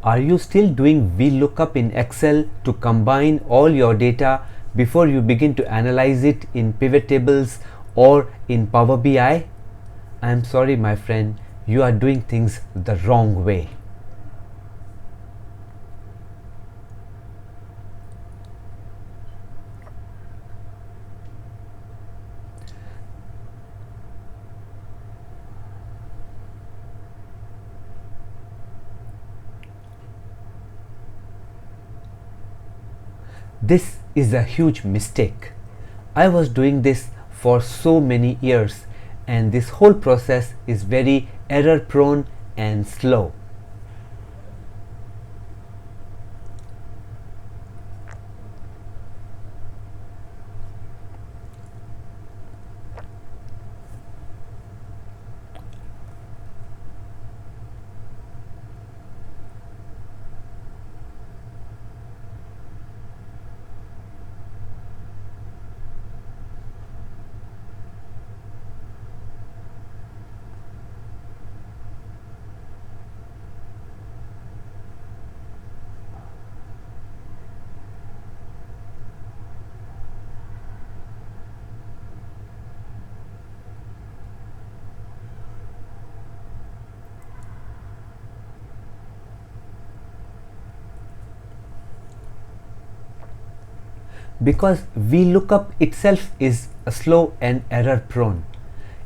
Are you still doing Vlookup in Excel to combine all your data before you begin to analyze it in pivot tables or in Power BI? I'm sorry, my friend, you are doing things the wrong way. This is a huge mistake. I was doing this for so many years, and this whole process is very error prone and slow. Because Vlookup itself is slow and error prone.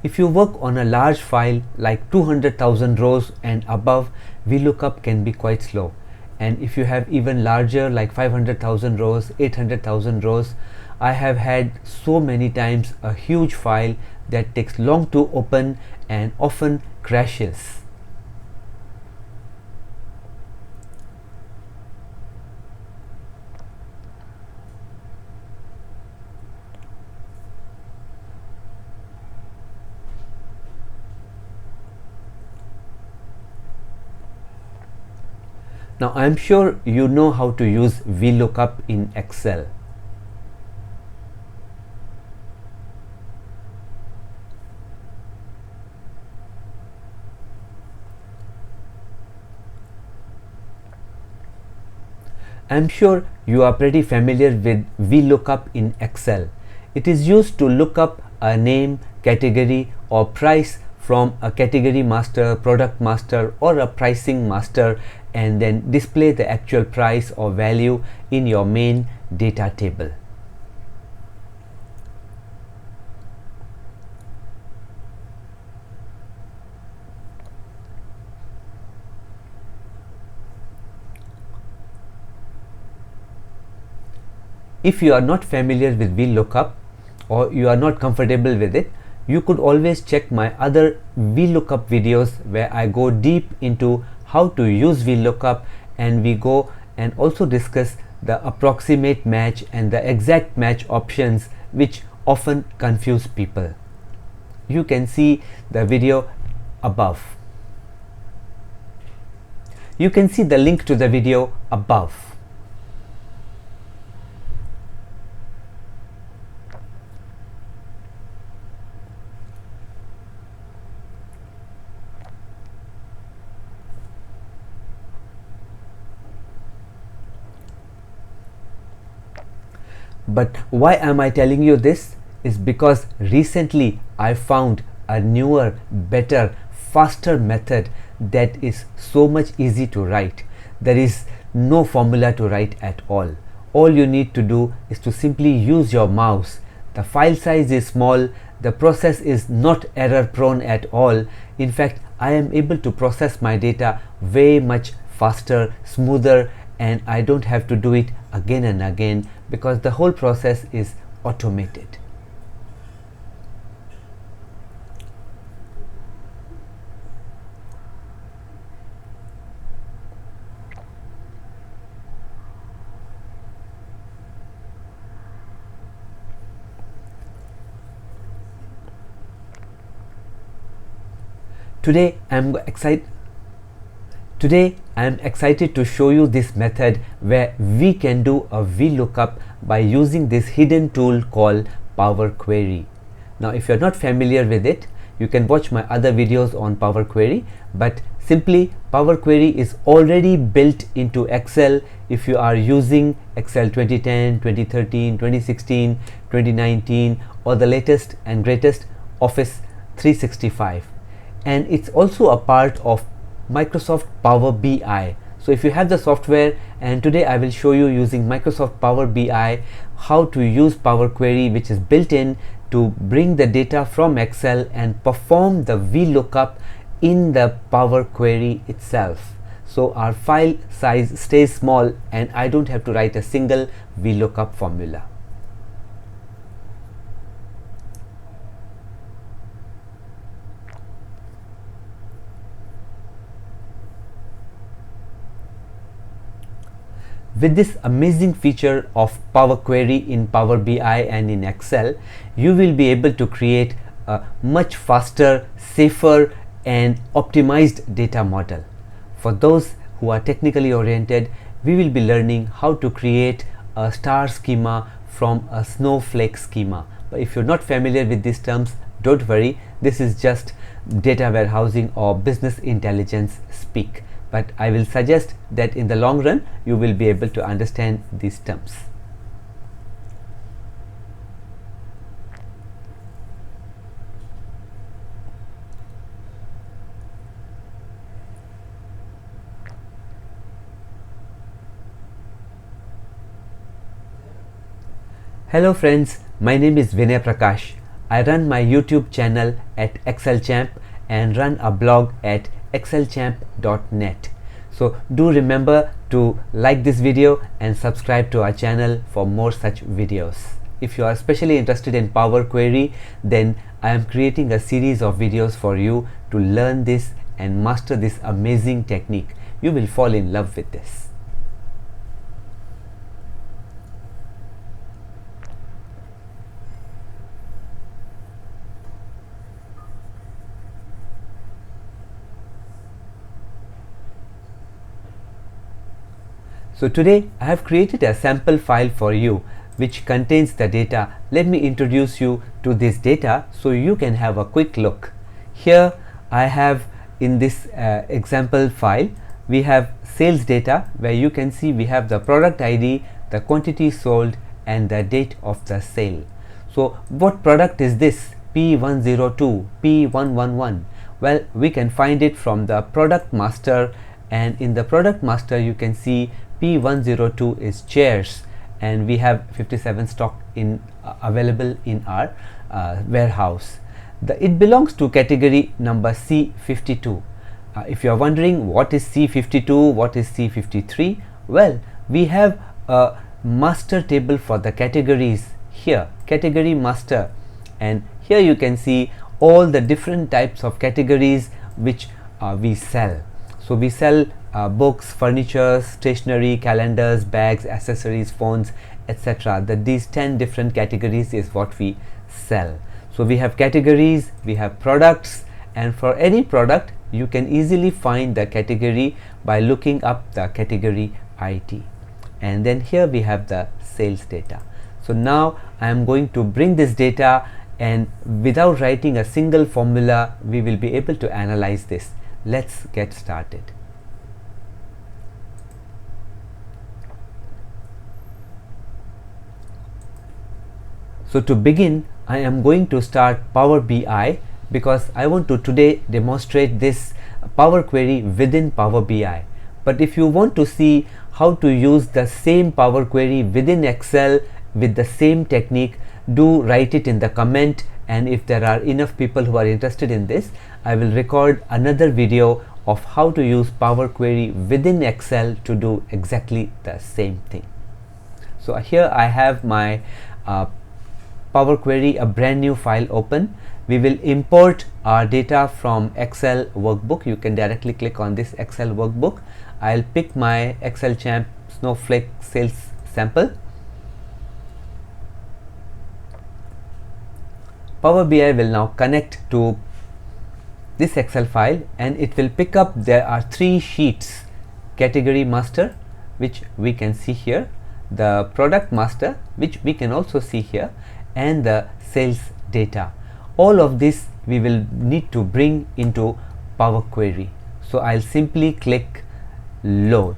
If you work on a large file like 200,000 rows and above, Vlookup can be quite slow. And if you have even larger like 500,000 rows, 800,000 rows, I have had so many times a huge file that takes long to open and often crashes. Now I am sure you know how to use Vlookup in Excel. I am sure you are pretty familiar with Vlookup in Excel. It is used to look up a name, category or price from a category master, product master or a pricing master, and then display the actual price or value in your main data table. If you are not familiar with Vlookup or you are not comfortable with it, you could always check my other Vlookup videos where I go deep into how to use Vlookup, and we go and also discuss the approximate match and the exact match options, which often confuse people. You can see the video above. You can see the link to the video above. But why am I telling you this? Is because recently I found a newer, better, faster method that is so much easy to write. There is no formula to write at all. All you need to do is to simply use your mouse. The file size is small, the process is not error prone at all. In fact, I am able to process my data way much faster, smoother, and I don't have to do it again and again because the whole process is automated. Today I am excited to show you this method where we can do a Vlookup by using this hidden tool called PowerQuery. Now if you are not familiar with it, You can watch my other videos on PowerQuery, but simply PowerQuery is already built into Excel if you are using Excel 2010, 2013, 2016, 2019 or the latest and greatest Office 365, and it's also a part of Microsoft Power BI. So if you have the software, and today I will show you using Microsoft Power BI how to use PowerQuery, which is built in to bring the data from Excel and perform the VLOOKUP in the PowerQuery itself. So our file size stays small and I don't have to write a single VLOOKUP formula. With this amazing feature of PowerQuery in Power BI and in Excel, you will be able to create a much faster, safer and optimized data model. For those who are technically oriented, we will be learning how to create a star schema from a snowflake schema. But if you're not familiar with these terms, don't worry, this is just data warehousing or business intelligence speak. But I will suggest that in the long run you will be able to understand these terms. Hello friends, my name is Vinay Prakash. I run my YouTube channel at ExcelChamp and run a blog at excelchamp.net. So do remember to like this video and subscribe to our channel for more such videos. If you are especially interested in PowerQuery, then I am creating a series of videos for you to learn this and master this amazing technique. You will fall in love with this. So today I have created a sample file for you which contains the data. Let me introduce you to this data so you can have a quick look. Here I have in this example file, we have sales data where you can see we have the product ID, the quantity sold and the date of the sale. So what product is this? P102, P111? Well, we can find it from the product master, and in the product master you can see P102 is chairs and we have 57 stock in available in our warehouse. It belongs to category number C52. If you are wondering what is C52, what is C53, well, we have a master table for the categories here, category master, and here you can see all the different types of categories which we sell. So we sell books, furniture, stationery, calendars, bags, accessories, phones, etc. These 10 different categories is what we sell. So we have categories, we have products, and for any product you can easily find the category by looking up the category ID. And then here we have the sales data. So now I am going to bring this data, and without writing a single formula we will be able to analyze this. Let's get started. So to begin, I am going to start Power BI because I want to today demonstrate this Power Query within Power BI. But if you want to see how to use the same Power Query within Excel with the same technique, do write it in the comment, and if there are enough people who are interested in this, I will record another video of how to use Power Query within Excel to do exactly the same thing. So here I have my Power Query, a brand new file open. We will import our data from Excel workbook. You can directly click on this Excel workbook. I'll pick my ExcelChamp Snowflake sales sample. Power BI will now connect to this Excel file and it will pick up. There are 3 sheets: category master, which we can see here, the product master, which we can also see here, and the sales data. All of this we will need to bring into PowerQuery. So I'll simply click load,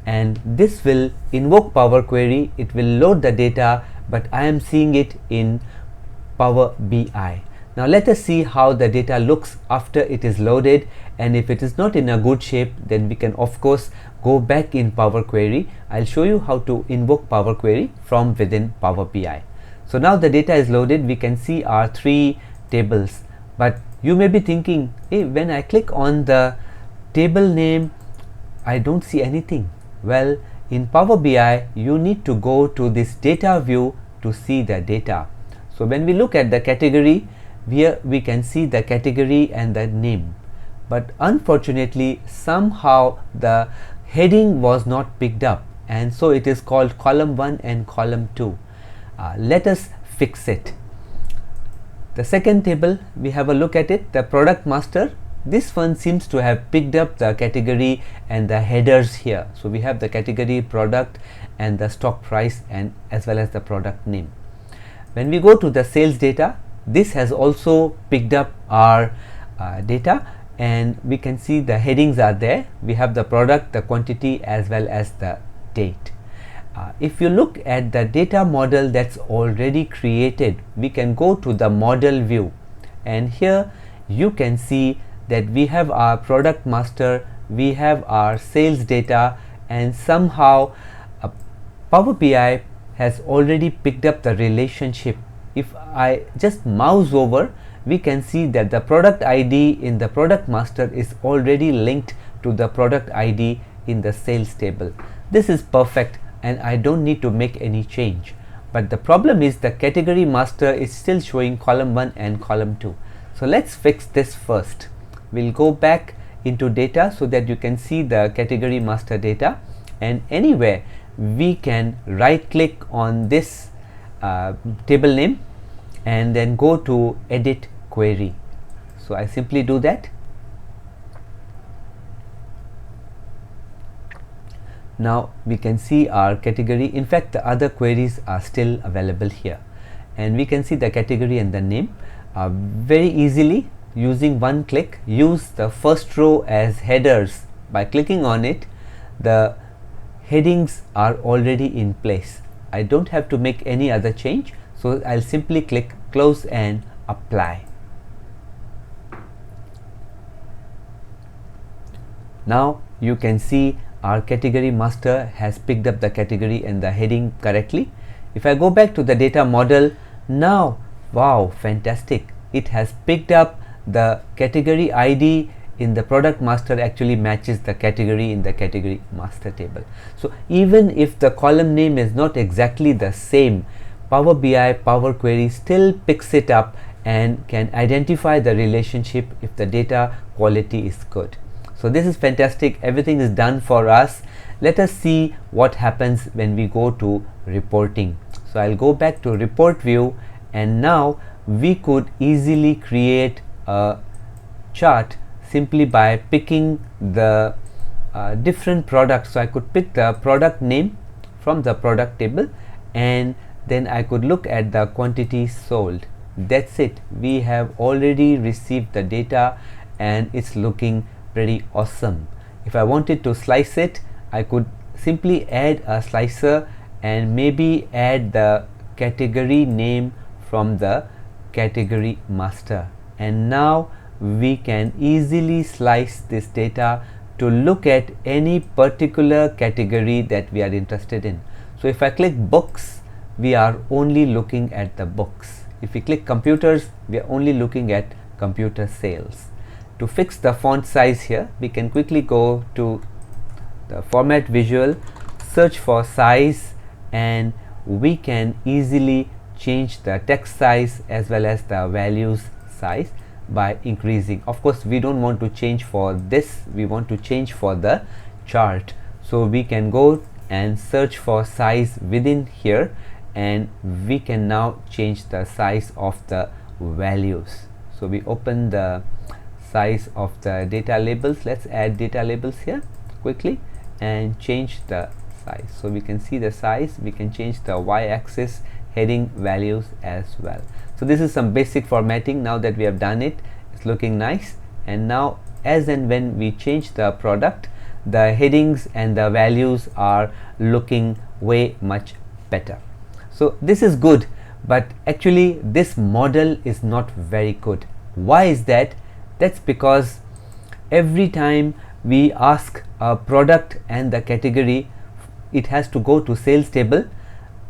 and this will invoke PowerQuery. It will load the data, but I am seeing it in Power BI. Now let us see how the data looks after it is loaded, and if it is not in a good shape, then we can of course go back in PowerQuery. I'll show you how to invoke PowerQuery from within Power BI. So now the data is loaded. We can see our 3 tables, but you may be thinking, hey, when I click on the table name, I don't see anything. Well, in Power BI, you need to go to this data view to see the data. So when we look at the category, here we can see the category and the name, but unfortunately somehow the heading was not picked up, and so it is called column 1 and column 2. Let us fix it. The second table, we have a look at it, the product master. This one seems to have picked up the category and the headers here. So we have the category, product, and the stock price, and as well as the product name. When we go to the sales data, this has also picked up our data, and we can see the headings are there. We have the product, the quantity, as well as the date. If you look at the data model that's already created, we can go to the model view, and here you can see that we have our product master, we have our sales data, and somehow Power BI has already picked up the relationship. If I just mouse over, we can see that the product ID in the product master is already linked to the product ID in the sales table. This is perfect, and I don't need to make any change. But the problem is the category master is still showing column 1 and column 2. So let's fix this first. We'll go back into data so that you can see the category master data, and anywhere we can right click on this table name and then go to edit query. So I simply do that. Now we can see our category. In fact, the other queries are still available here, and we can see the category and the name very easily using one click. Use the first row as headers. By clicking on it, the headings are already in place. I don't have to make any other change, so I'll simply click close and apply. Now you can see our category master has picked up the category and the heading correctly. If I go back to the data model, now, wow, fantastic, it has picked up the category ID in the product master actually matches the category in the category master table. So even if the column name is not exactly the same, Power BI Power Query still picks it up and can identify the relationship if the data quality is good. So this is fantastic. Everything is done for us. Let us see what happens when we go to reporting. So I'll go back to report view, and now we could easily create a chart simply by picking the different products. So I could pick the product name from the product table, and then I could look at the quantity sold. That's it. We have already received the data, and it's looking pretty awesome. If I wanted to slice it, I could simply add a slicer and maybe add the category name from the category master, and now we can easily slice this data to look at any particular category that we are interested in. So if I click books, we are only looking at the books. If we click computers, we are only looking at computer sales. To fix the font size here, we can quickly go to the format visual, search for size, and we can easily change the text size as well as the values size by increasing. Of course, we don't want to change for this, we want to change for the chart. So we can go and search for size within here, and we can now change the size of the values. So we open the size of the data labels. Let's add data labels here quickly and change the size. So we can see the size, we can change the y-axis heading values as well. So this is some basic formatting. Now that we have done it, it's looking nice. And now as and when we change the product, the headings and the values are looking way much better. So this is good, but actually this model is not very good. Why is that? That's because every time we ask a product and the category, it has to go to sales table,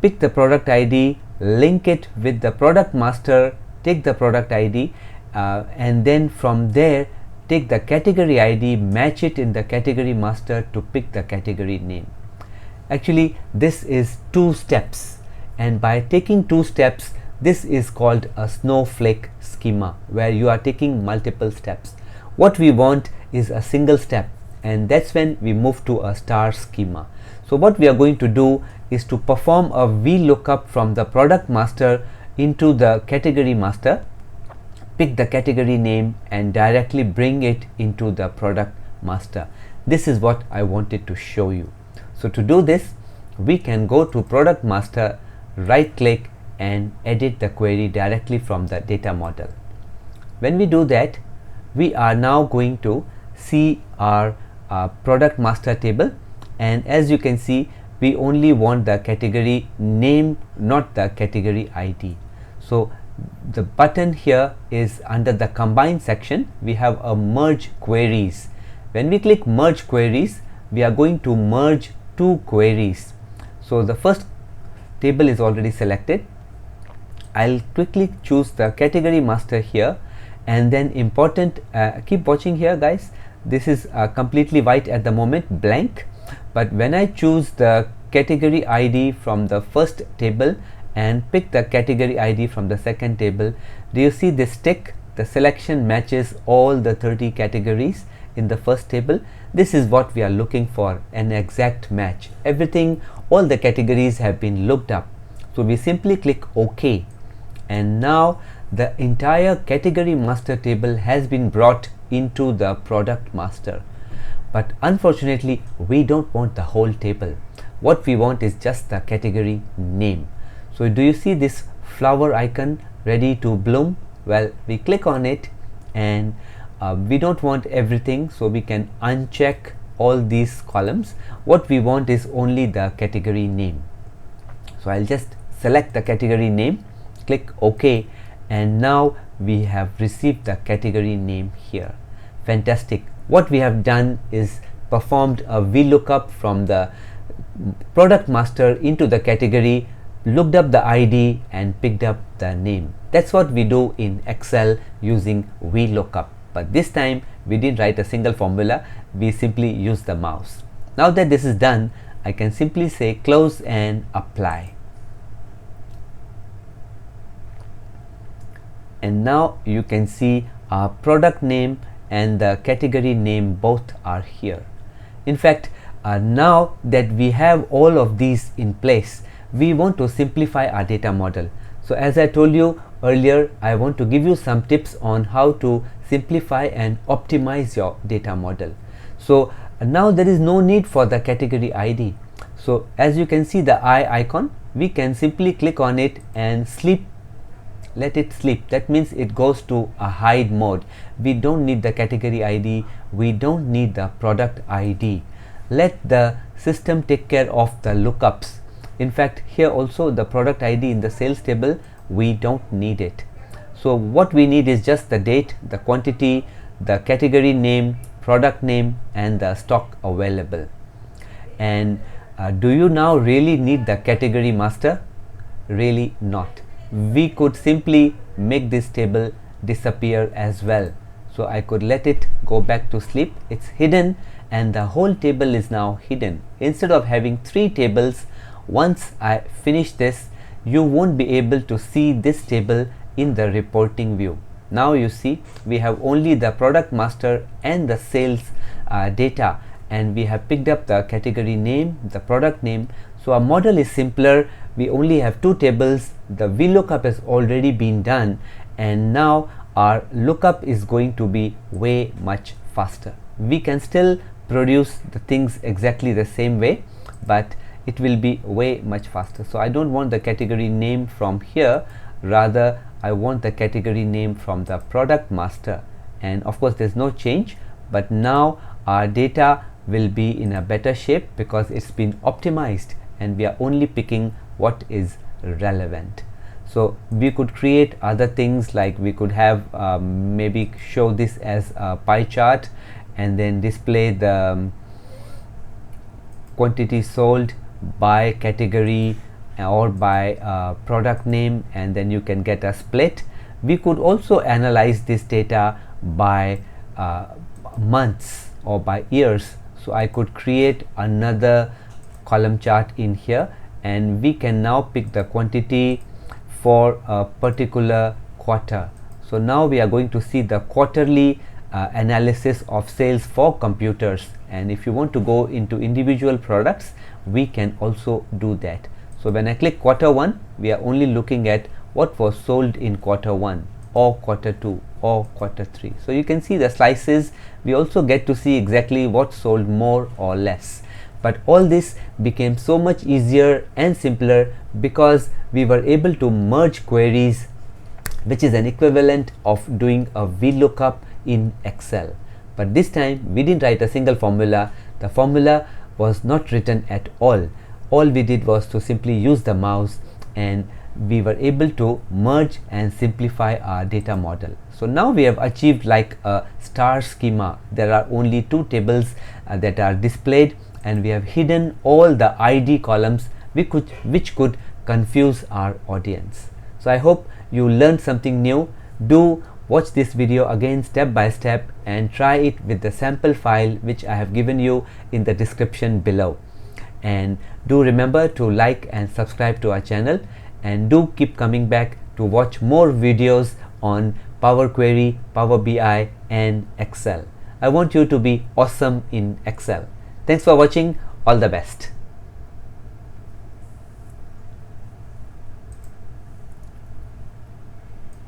pick the product ID, link it with the product master, take the product ID, and then from there take the category ID, match it in the category master to pick the category name. Actually this is 2 steps, and by taking 2 steps, this is called a snowflake schema, where you are taking multiple steps. What we want is a single step, and that's when we move to a star schema. So what we are going to do is to perform a Vlookup from the product master into the category master, pick the category name and directly bring it into the product master. This is what I wanted to show you. So to do this, we can go to product master, right click and edit the query directly from the data model. When we do that, we are now going to see our product master table, and as you can see, we only want the category name, not the category ID. So the button here is under the combine section. We have a merge queries. When we click merge queries, we are going to merge 2 queries. So the first table is already selected. I'll quickly choose the category master here, and then important, keep watching here guys, this is completely white at the moment, blank, but when I choose the category ID from the first table and pick the category ID from the second table, do you see this tick? The selection matches all the 30 categories in the first table. This is what we are looking for, an exact match. Everything, all the categories have been looked up. So we simply click OK, and now the entire category master table has been brought into the product master. But unfortunately, we don't want the whole table. What we want is just the category name. So do you see this flower icon ready to bloom? Well, we click on it, and we don't want everything, so we can uncheck all these columns. What we want is only the category name. So I'll just select the category name, click OK, and now we have received the category name here. Fantastic. What we have done is performed a Vlookup from the product master into the category, looked up the ID and picked up the name. That's what we do in Excel using Vlookup. But this time we didn't write a single formula, we simply use the mouse. Now that this is done, I can simply say close and apply. And now you can see our product name and the category name both are here. In fact, now that we have all of these in place, we want to simplify our data model. So as I told you earlier, I want to give you some tips on how to simplify and optimize your data model. So now there is no need for the category ID. So as you can see the eye icon, we can simply click on it and sleep, let it sleep. That means it goes to a hide mode. We don't need the category ID, we don't need the product ID. Let the system take care of the lookups. In fact, here also the product ID in the sales table, we don't need it. So what we need is just the date, the quantity, the category name, product name and the stock available. And do you now really need the category master? Really not. We could simply make this table disappear as well. So I could let it go back to sleep. It's hidden and the whole table is now hidden. Instead of having 3 tables, once I finish this, you won't be able to see this table in the reporting view. Now you see we have only the product master and the sales data, and we have picked up the category name, the product name. So our model is simpler. We only have 2 tables. The Vlookup has already been done, and now our lookup is going to be way much faster. We can still produce the things exactly the same way, but it will be way much faster. So I don't want the category name from here, rather I want the category name from the product master. And of course there's no change, but now our data will be in a better shape because it's been optimized and we are only picking what is relevant. So we could create other things, like we could have maybe show this as a pie chart and then display the quantity sold by category or by product name, and then you can get a split. We could also analyze this data by months or by years. So I could create another column chart in here, and we can now pick the quantity for a particular quarter. So now we are going to see the quarterly analysis of sales for computers, and if you want to go into individual products, we can also do that. So when I click quarter 1, we are only looking at what was sold in quarter 1 or quarter 2 or quarter 3. So you can see the slices. We also get to see exactly what sold more or less. But all this became so much easier and simpler because we were able to merge queries, which is an equivalent of doing a Vlookup in Excel. But this time we didn't write a single formula. The formula was not written at all. All we did was to simply use the mouse, and we were able to merge and simplify our data model. So now we have achieved like a star schema. There are only 2 tables that are displayed, and we have hidden all the ID columns which could confuse our audience. So I hope you learned something new. Do watch this video again step by step and try it with the sample file which I have given you in the description below. And do remember to like and subscribe to our channel, and do keep coming back to watch more videos on PowerQuery, Power BI and Excel. I want you to be awesome in Excel. Thanks for watching. All the best.